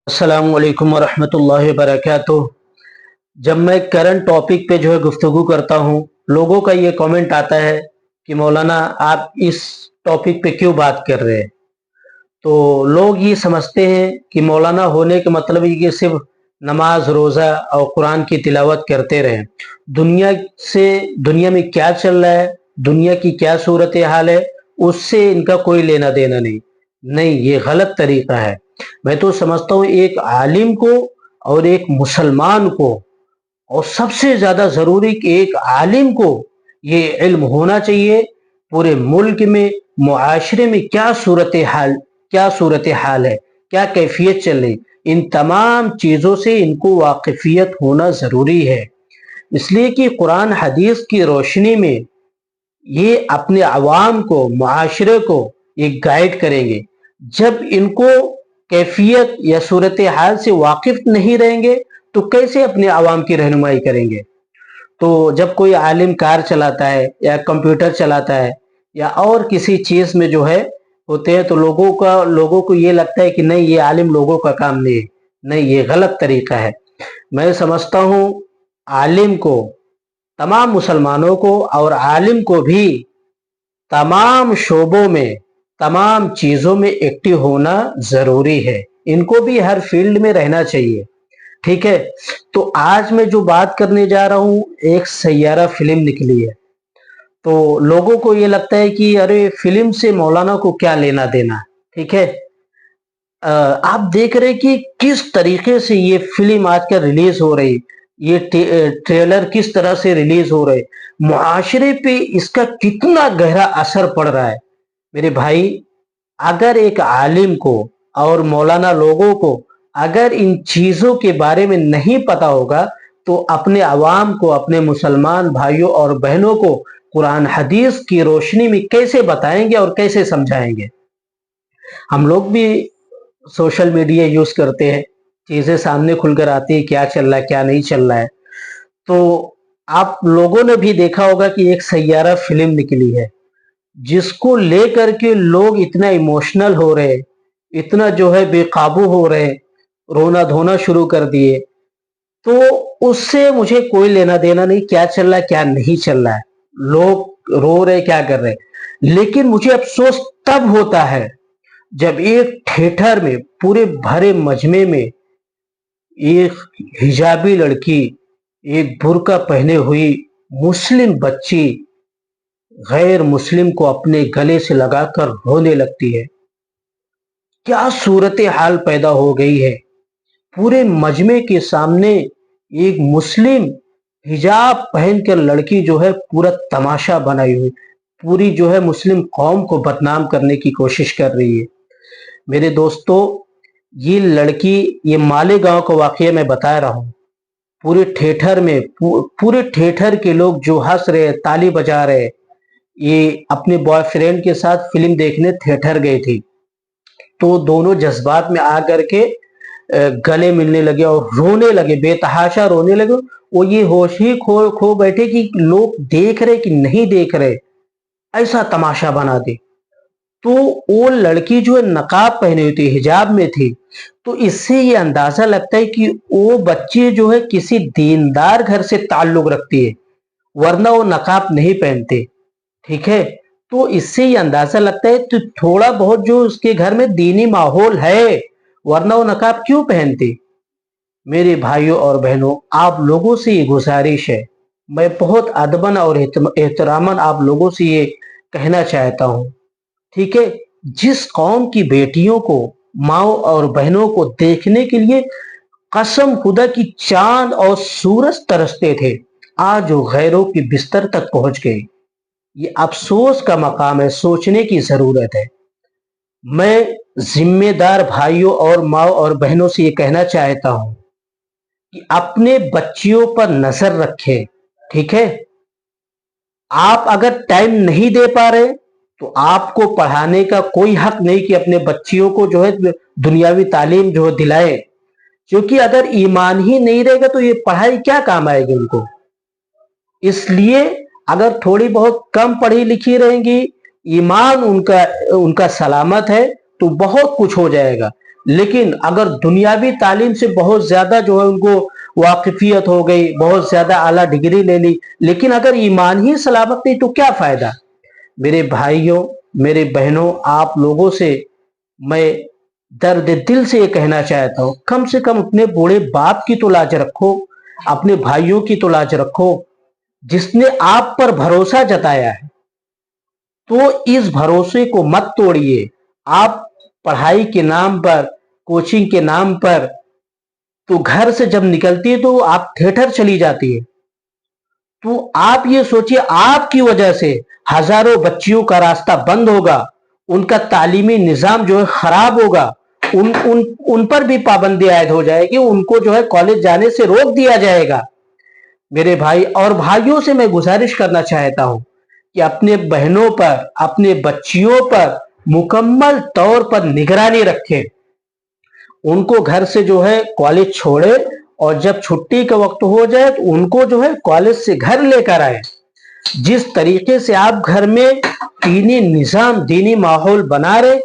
अस्सलाम वालेकुम वरहमतुल्लाहि वबरकातुह। जब मैं करंट टॉपिक पे गुफ्तगू करता हूँ, लोगों का ये कमेंट आता है कि मौलाना आप इस टॉपिक पे क्यों बात कर रहे हैं। तो लोग ये समझते हैं कि मौलाना होने का मतलब ये कि सिर्फ नमाज रोज़ा और कुरान की तिलावत करते रहें। दुनिया से दुनिया में क्या चल रहा है, दुनिया की क्या सूरत हाल है, उससे इनका कोई लेना देना नहीं। नहीं, ये गलत तरीका है। मैं तो समझता हूँ एक आलिम को और एक मुसलमान को, और सबसे ज्यादा जरूरी कि एक आलिम को ये इल्म होना चाहिए पूरे मुल्क में, मुआशरे में क्या सूरत हाल है, क्या कैफियत चल रही, इन तमाम चीजों से इनको वाकिफियत होना जरूरी है। इसलिए कि कुरान हदीस की रोशनी में ये अपने अवाम को, मुआशरे को ये गाइड करेंगे। जब इनको कैफियत या सूरत हाल से वाकिफ नहीं रहेंगे तो कैसे अपने अवाम की रहनुमाई करेंगे। तो जब कोई आलिम कार चलाता है या कंप्यूटर चलाता है या और किसी चीज में होते हैं, तो लोगों को ये लगता है कि नहीं, ये आलिम लोगों का काम नहीं है। नहीं, ये गलत तरीका है। मैं समझता हूँ आलिम को, तमाम मुसलमानों को और आलिम को भी तमाम शोबों में, तमाम चीजों में एक्टिव होना जरूरी है। इनको भी हर फील्ड में रहना चाहिए। ठीक है। तो आज मैं जो बात करने जा रहा हूं, एक सैयारा फिल्म निकली है। तो लोगों को ये लगता है कि अरे फिल्म से मौलाना को क्या लेना देना। ठीक है। आप देख रहे हैं कि किस तरीके से ये फिल्म आजकल रिलीज हो रही, ये ट्रेलर किस तरह से रिलीज हो रहे, मुआशरे पे इसका कितना गहरा असर पड़ रहा है। मेरे भाई, अगर एक आलिम को और मौलाना लोगों को अगर इन चीजों के बारे में नहीं पता होगा तो अपने अवाम को, अपने मुसलमान भाइयों और बहनों को कुरान हदीस की रोशनी में कैसे बताएंगे और कैसे समझाएंगे। हम लोग भी सोशल मीडिया यूज करते हैं, चीजें सामने खुलकर आती है, क्या चल रहा है क्या नहीं चल रहा है। तो आप लोगों ने भी देखा होगा कि एक सैयारा फिल्म निकली है, जिसको लेकर के लोग इतना इमोशनल हो रहे, इतना बेकाबू हो रहे, रोना धोना शुरू कर दिए। तो उससे मुझे कोई लेना देना नहीं, क्या चल रहा है क्या नहीं चल रहा है, लोग रो रहे क्या कर रहे। लेकिन मुझे अफसोस तब होता है जब एक थिएटर में पूरे भरे मजमे में एक हिजाबी लड़की, एक बुर्का पहने हुई मुस्लिम बच्ची गैर मुस्लिम को अपने गले से लगाकर रोने लगती है। क्या सूरत हाल पैदा हो गई है। पूरे मजमे के सामने एक मुस्लिम हिजाब पहनकर लड़की पूरा तमाशा बनाई हुई, पूरी मुस्लिम कौम को बदनाम करने की कोशिश कर रही है। मेरे दोस्तों, ये लड़की, ये मालेगांव का वाकया मैं बता रहा हूँ। पूरे थिएटर में पूरे थिएटर के लोग जो हंस रहे, ताली बजा रहे, ये अपने बॉयफ्रेंड के साथ फिल्म देखने थिएटर गई थी। तो दोनों जज्बात में आ करके गले मिलने लगे और रोने लगे, बेतहाशा रोने लगे। वो ये होश ही खो खो बैठे कि लोग देख रहे कि नहीं देख रहे, ऐसा तमाशा बना दे। तो वो लड़की नकाब पहनी हुई थी, हिजाब में थी। तो इससे ये अंदाजा लगता है कि वो बच्ची किसी दीनदार घर से ताल्लुक रखती है, वरना वो नकाब नहीं पहनते। ठीक है। तो इससे ये अंदाजा लगता है तो थोड़ा बहुत उसके घर में दीनी माहौल है, वरना वो नकाब क्यों पहनती। मेरे भाइयों और बहनों, आप लोगों से ये गुजारिश है, मैं बहुत अदबन और एहतरामन आप लोगों से ये कहना चाहता हूँ। ठीक है। जिस कौम की बेटियों को, माओ और बहनों को देखने के लिए कसम खुदा की चांद और सूरज तरसते थे, आज वो गैरों की बिस्तर तक पहुंच गए। ये अफसोस का मकाम है, सोचने की जरूरत है। मैं जिम्मेदार भाइयों और माँ और बहनों से ये कहना चाहता हूं कि अपने बच्चियों पर नजर रखें। ठीक है। आप अगर टाइम नहीं दे पा रहे तो आपको पढ़ाने का कोई हक नहीं कि अपने बच्चियों को दुनियावी तालीम दिलाए, क्योंकि अगर ईमान ही नहीं रहेगा तो ये पढ़ाई क्या काम आएगी उनको। इसलिए अगर थोड़ी बहुत कम पढ़ी लिखी रहेंगी, ईमान उनका उनका सलामत है, तो बहुत कुछ हो जाएगा। लेकिन अगर दुनियावी तालीम से बहुत ज्यादा जो है उनको वाकिफियत हो गई, बहुत ज्यादा आला डिग्री ले ली, लेकिन अगर ईमान ही सलामत नहीं तो क्या फायदा। मेरे भाइयों, मेरे बहनों, आप लोगों से मैं दर्द दिल से ये कहना चाहता हूं, कम से कम अपने बूढ़े बाप की तो लाज रखो, अपने भाइयों की तो लाज रखो, जिसने आप पर भरोसा जताया है। तो इस भरोसे को मत तोड़िए। आप पढ़ाई के नाम पर, कोचिंग के नाम पर, तो घर से जब निकलती है तो आप थिएटर चली जाती है। तो आप ये सोचिए, आपकी वजह से हजारों बच्चियों का रास्ता बंद होगा, उनका तालीमी निजाम जो है खराब होगा, उन पर भी पाबंदी आयद हो जाएगी, उनको जो है कॉलेज जाने से रोक दिया जाएगा। मेरे भाई और भाइयों से मैं गुजारिश करना चाहता हूं कि अपने बहनों पर, अपने बच्चियों पर मुकम्मल तौर पर निगरानी रखें। उनको घर से जो है कॉलेज छोड़े और जब छुट्टी का वक्त हो जाए तो उनको जो है कॉलेज से घर लेकर आए। जिस तरीके से आप घर में दीनी निजाम, दीनी माहौल बना रहे,